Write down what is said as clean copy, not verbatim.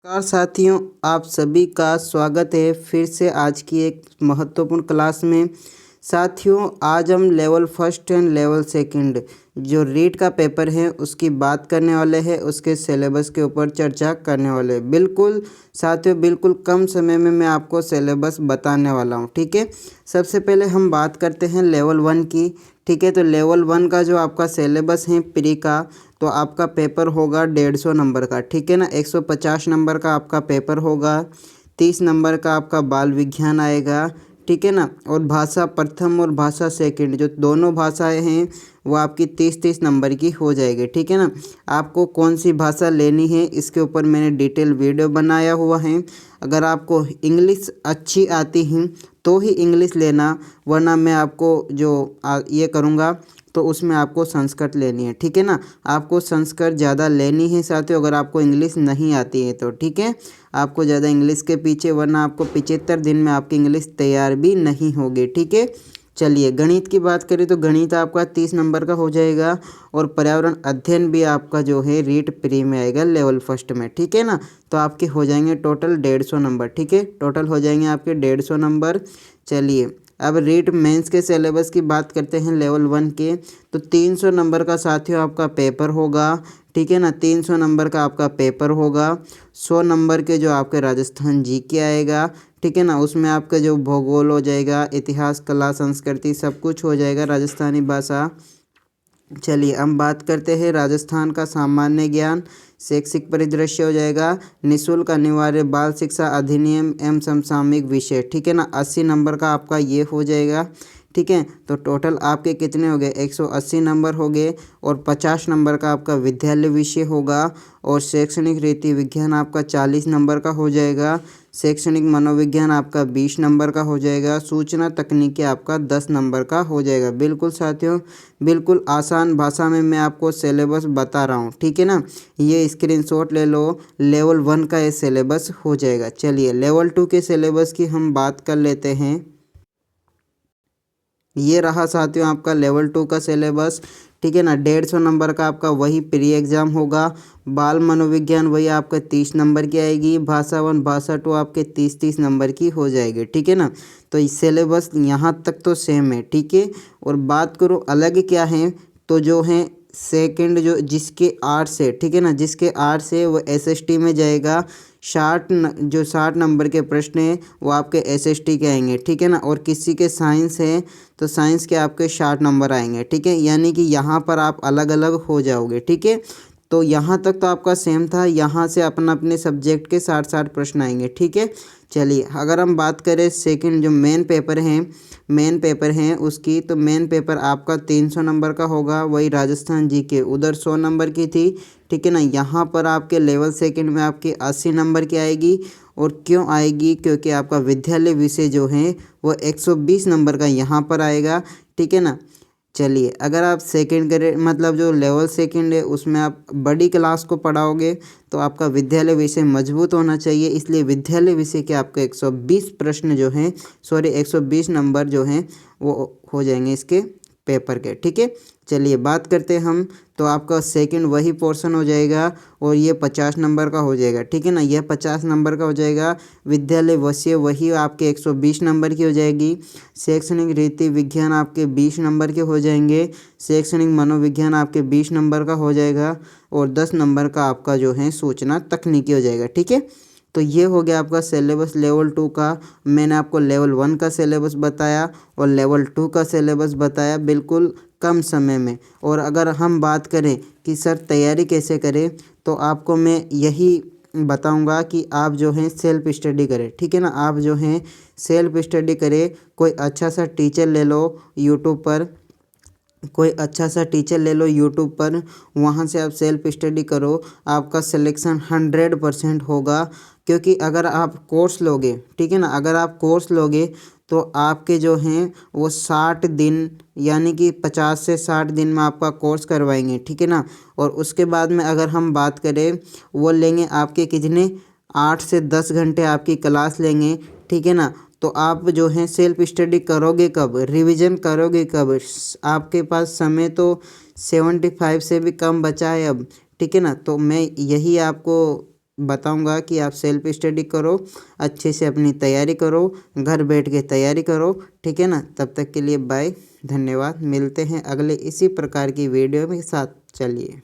नमस्कार साथियों, आप सभी का स्वागत है फिर से आज की एक महत्वपूर्ण क्लास में। साथियों, आज हम level first and level second जो रीट का पेपर है उसकी बात करने वाले हैं, उसके सिलेबस के ऊपर चर्चा करने वाले हैं। बिल्कुल साथियों, बिल्कुल कम समय में मैं आपको सिलेबस बताने वाला हूं। ठीक है, सबसे पहले हम बात करते हैं लेवल वन की। ठीक है, तो लेवल वन का जो आपका सिलेबस है प्री का, तो आपका पेपर होगा 150 नंबर का। ठीक है ना, 150 नंबर का आपका पेपर होगा। 30 नंबर का आपका बाल विज्ञान आएगा। ठीक है ना, और भाषा प्रथम और भाषा सेकंड जो दोनों भाषाएं हैं वो आपकी 30-30 नंबर की हो जाएगी। ठीक है ना, आपको कौन सी भाषा लेनी है इसके ऊपर मैंने डिटेल वीडियो बनाया हुआ है। अगर आपको इंग्लिश अच्छी आती है तो ही इंग्लिश लेना, वरना मैं आपको जो ये करूँगा तो उसमें आपको संस्कृत लेनी है। ठीक है ना, आपको संस्कृत ज़्यादा लेनी है साथियों, अगर आपको इंग्लिश नहीं आती है तो। ठीक है, आपको ज़्यादा इंग्लिश के पीछे, वरना आपको 75 दिन में आपकी इंग्लिश तैयार भी नहीं होगी। ठीक है, चलिए गणित की बात करें तो गणित आपका 30 नंबर का हो जाएगा, और पर्यावरण अध्ययन भी आपका जो है रीट प्री में आएगा लेवल फर्स्ट में। ठीक है ना, तो आपके हो जाएंगे टोटल 150 नंबर। ठीक है, टोटल हो जाएंगे आपके 150 नंबर। चलिए अब रीट मेंस के सिलेबस की बात करते हैं लेवल वन के, तो 300 नंबर का साथियों आपका पेपर होगा। ठीक है ना, 300 नंबर का आपका पेपर होगा। 100 नंबर के जो आपके राजस्थान जीके आएगा। ठीक है ना, उसमें आपका जो भूगोल हो जाएगा, इतिहास, कला, संस्कृति सब कुछ हो जाएगा, राजस्थानी भाषा। चलिए हम बात करते हैं राजस्थान का सामान्य ज्ञान, शैक्षिक परिदृश्य हो जाएगा, निःशुल्क अनिवार्य बाल शिक्षा अधिनियम एवं समसामयिक विषय। ठीक है ना, 80 नंबर का आपका ये हो जाएगा। ठीक है, तो टोटल आपके कितने हो गए, 180 नंबर हो गए, और 50 नंबर का आपका विद्यालय विषय होगा, और शैक्षणिक रीति विज्ञान आपका 40 नंबर का हो जाएगा, शैक्षणिक मनोविज्ञान आपका 20 नंबर का हो जाएगा, सूचना तकनीकी आपका 10 नंबर का हो जाएगा। बिल्कुल साथियों, बिल्कुल आसान भाषा में मैं आपको सिलेबस बता रहा हूँ। ठीक है ना, ये स्क्रीनशॉट ले लो, लेवल वन का ये सिलेबस हो जाएगा। चलिए लेवल टू के सिलेबस की हम बात कर लेते हैं। ये रहा साथियों आपका लेवल टू का सिलेबस। ठीक है ना, 150 नंबर का आपका वही प्री एग्ज़ाम होगा। बाल मनोविज्ञान वही आपका 30 नंबर की आएगी। भाषा वन भाषा टू आपके 30-30 नंबर की हो जाएगी। ठीक है ना, तो इस सिलेबस यहाँ तक तो सेम है। ठीक है, और बात करूँ अलग क्या है, तो जो है सेकंड जो जिसके आर्ट्स है, ठीक है ना, जिसके आर्ट्स है वो एसएसटी में जाएगा। 60 नंबर के प्रश्न हैं वो आपके एसएसटी के आएंगे। ठीक है ना, और किसी के साइंस है तो साइंस के आपके 60 नंबर आएंगे। ठीक है, यानी कि यहाँ पर आप अलग अलग हो जाओगे। ठीक है, तो यहाँ तक तो आपका सेम था, यहाँ से अपना अपने सब्जेक्ट के 60-60 प्रश्न आएंगे। ठीक है, चलिए अगर हम बात करें सेकंड जो मेन पेपर हैं उसकी, तो मेन पेपर आपका 300 नंबर का होगा, वही राजस्थान जीके उधर 100 नंबर की थी। ठीक है ना, यहाँ पर आपके लेवल सेकंड में आपकी 80 नंबर की आएगी। और क्यों आएगी, क्योंकि आपका विद्यालय विषय जो है वो 120 नंबर का यहाँ पर आएगा। ठीक है ना, चलिए अगर आप सेकंड ग्रेड मतलब जो लेवल सेकंड है उसमें आप बड़ी क्लास को पढ़ाओगे तो आपका विद्यालय विषय मजबूत होना चाहिए, इसलिए विद्यालय विषय के आपके 120 प्रश्न जो हैं 120 नंबर जो हैं वो हो जाएंगे इसके पेपर के। ठीक है, चलिए बात करते हैं हम, तो आपका सेकंड वही पोर्शन हो जाएगा, और ये 50 नंबर का हो जाएगा। ठीक है ना, यह 50 नंबर का हो जाएगा। विद्यालय विषय वही आपके 120 नंबर की हो जाएगी। शैक्षणिक रीति विज्ञान आपके 20 नंबर के हो जाएंगे। शैक्षणिक मनोविज्ञान आपके 20 नंबर का हो जाएगा, और 10 नंबर का आपका जो है सूचना तकनीकी हो जाएगा। ठीक है, तो ये हो गया आपका सिलेबस लेवल टू का। मैंने आपको लेवल वन का सिलेबस बताया और लेवल टू का सिलेबस बताया बिल्कुल कम समय में। और अगर हम बात करें कि सर तैयारी कैसे करें, तो आपको मैं यही बताऊंगा कि आप जो हैं सेल्फ स्टडी करें। ठीक है ना, आप जो हैं सेल्फ स्टडी करें, कोई अच्छा सा टीचर ले लो यूट्यूब पर, कोई अच्छा सा टीचर ले लो यूट्यूब पर, वहाँ से आप सेल्फ स्टडी करो, आपका सिलेक्शन 100% होगा। क्योंकि अगर आप कोर्स लोगे, ठीक है ना, अगर आप कोर्स लोगे तो आपके जो हैं वो 60 दिन यानी कि 50 से 60 दिन में आपका कोर्स करवाएंगे। ठीक है ना, और उसके बाद में अगर हम बात करें वो लेंगे आपके कितने 8 से 10 घंटे आपकी क्लास लेंगे। ठीक है ना, तो आप जो है सेल्फ स्टडी करोगे कब, रिवीजन करोगे कब, आपके पास समय तो 75 से भी कम बचा है अब। ठीक है ना, तो मैं यही आपको बताऊंगा कि आप सेल्फ स्टडी करो, अच्छे से अपनी तैयारी करो, घर बैठ के तैयारी करो। ठीक है ना, तब तक के लिए बाय, धन्यवाद। मिलते हैं अगले इसी प्रकार की वीडियो में साथ। चलिए।